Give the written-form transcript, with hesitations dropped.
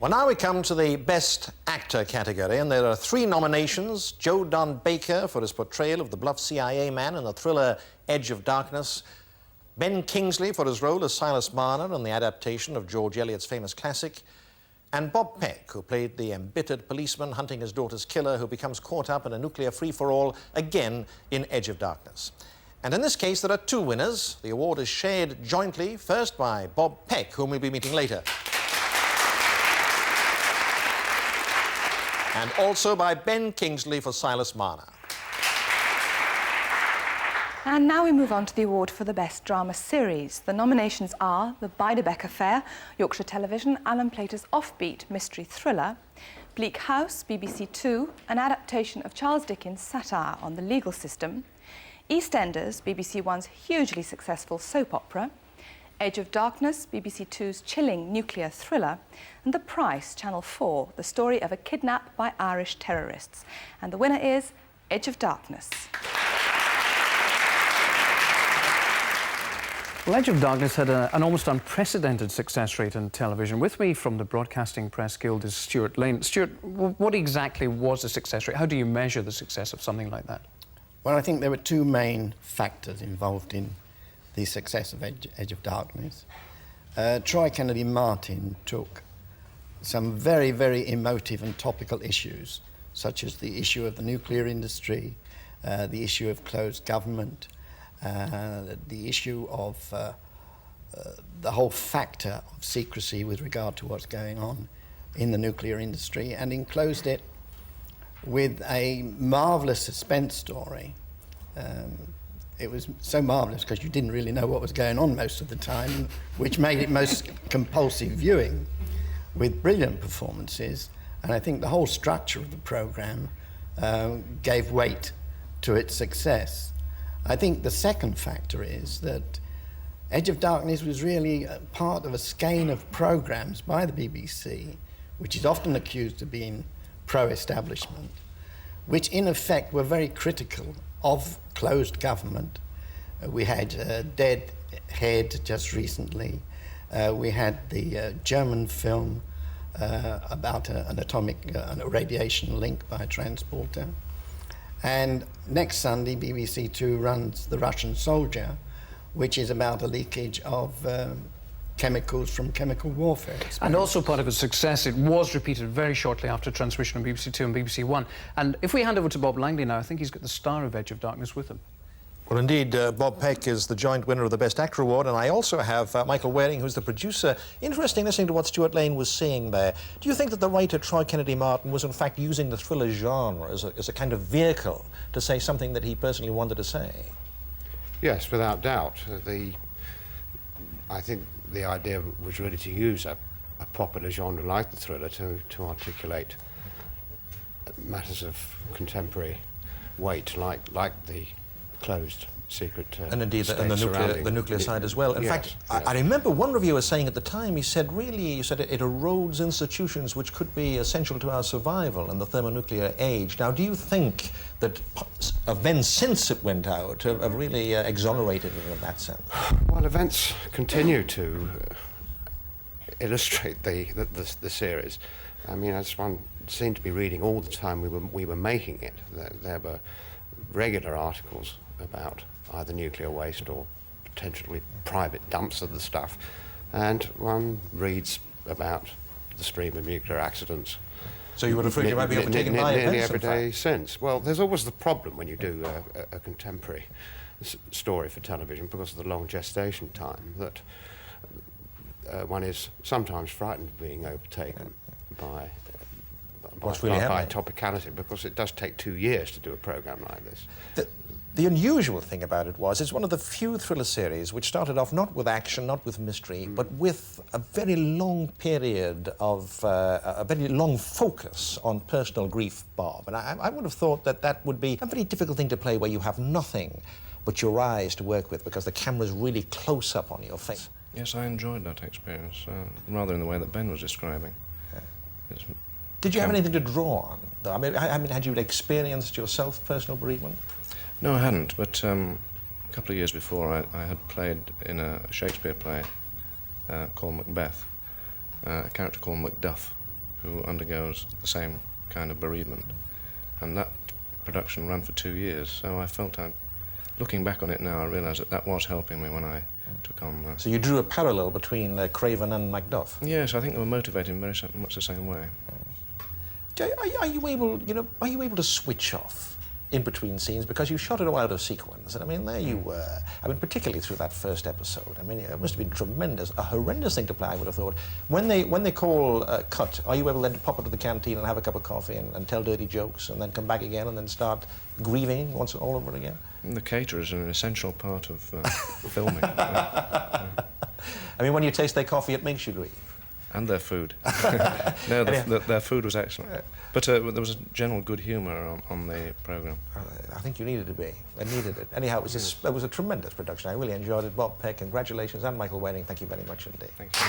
Well, now we come to the Best Actor category, and there are 3 nominations. Joe Don Baker for his portrayal of the bluff CIA man in the thriller Edge of Darkness, Ben Kingsley for his role as Silas Marner in the adaptation of George Eliot's famous classic, and Bob Peck, who played the embittered policeman hunting his daughter's killer, who becomes caught up in a nuclear free-for-all, again in Edge of Darkness. And in this case, there are 2 winners. The award is shared jointly, first by Bob Peck, whom we'll be meeting later, and also by Ben Kingsley for Silas Marner. And now we move on to the award for the Best Drama Series. The nominations are The Beiderbecke Affair, Yorkshire Television, Alan Plater's offbeat mystery thriller, Bleak House, BBC Two, an adaptation of Charles Dickens' satire on the legal system, EastEnders, BBC One's hugely successful soap opera, Edge of Darkness, BBC Two's chilling nuclear thriller, and The Price, Channel 4, the story of a kidnap by Irish terrorists. And the winner is Edge of Darkness. Well, Edge of Darkness had an almost unprecedented success rate in television. With me from the Broadcasting Press Guild is Stuart Lane. Stuart, what exactly was the success rate? How do you measure the success of something like that? Well, I think there were 2 main factors involved in the success of Edge of Darkness. Troy Kennedy Martin took some very, very emotive and topical issues, such as the issue of the nuclear industry, the issue of closed government, the issue of the whole factor of secrecy with regard to what's going on in the nuclear industry, and enclosed it with a marvellous suspense story. It was so marvellous because you didn't really know what was going on most of the time, which made it most compulsive viewing, with brilliant performances. And I think the whole structure of the programme gave weight to its success. I think the second factor is that Edge of Darkness was really part of a skein of programmes by the BBC, which is often accused of being pro-establishment, which in effect were very critical of closed government. We had Dead Head just recently. We had the German film about an atomic radiation link by a transporter. And next Sunday, BBC Two runs The Russian Soldier, which is about a leakage of chemicals from chemical warfare experiments. And also part of its success, it was repeated very shortly after transmission on BBC Two and BBC One. And if we hand over to Bob Langley now, I think he's got the star of Edge of Darkness with him. Well, indeed, Bob Peck is the joint winner of the Best Actor Award, and I also have Michael Waring, who's the producer. Interesting listening to what Stuart Lane was saying there. Do you think that the writer Troy Kennedy Martin was in fact using the thriller genre as a kind of vehicle to say something that he personally wanted to say? Yes, without doubt. I think the idea was really to use a popular genre like the thriller to articulate matters of contemporary weight, like the closed secret and indeed the nuclear side as well. In fact, yes. I remember one reviewer saying at the time, he said it erodes institutions which could be essential to our survival in the thermonuclear age. Now, do you think that events since it went out have really exonerated it in that sense? Well, events continue to illustrate the series. I mean, as one seemed to be reading all the time we were making it, there were regular articles about either nuclear waste or potentially private dumps of the stuff, and one reads about the stream of nuclear accidents. So you would have you might be overtaken by events, nearly every day since. Well, there's always the problem when you do a contemporary story for television, because of the long gestation time, that one is sometimes frightened of being overtaken by topicality, because it does take 2 years to do a programme like this. The unusual thing about it was, it's one of the few thriller series which started off not with action, not with mystery, but with a very long period of, a very long focus on personal grief, Bob. And I would have thought that that would be a very difficult thing to play, where you have nothing but your eyes to work with, because the camera's really close up on your face. Yes, I enjoyed that experience, rather in the way that Ben was describing. Yeah. Did you have anything to draw on, though? I mean, had you experienced yourself personal bereavement? No, I hadn't, but a couple of years before I had played in a Shakespeare play called Macbeth, a character called Macduff, who undergoes the same kind of bereavement. And that production ran for 2 years, so I felt, looking back on it now, I realise that was helping me when I took on... So you drew a parallel between Craven and Macduff? Yes, I think they were motivating very much the same way. Are you able, are you able to switch off in between scenes? Because you shot it all out of sequence, and I mean, there you were. I mean, particularly through that first episode. I mean, it must have been tremendous, a horrendous thing to play, I would have thought. When they call cut, are you able then to pop into the canteen and have a cup of coffee and tell dirty jokes and then come back again and then start grieving once all over again? The caterer is an essential part of filming. I mean, when you taste their coffee, it makes you grieve. And their food. No, their food was excellent. But there was a general good humour on the programme. I think you needed to be. I needed it. Anyhow, it was a tremendous production. I really enjoyed it. Bob Peck, congratulations, and Michael Wedding, thank you very much indeed. Thank you.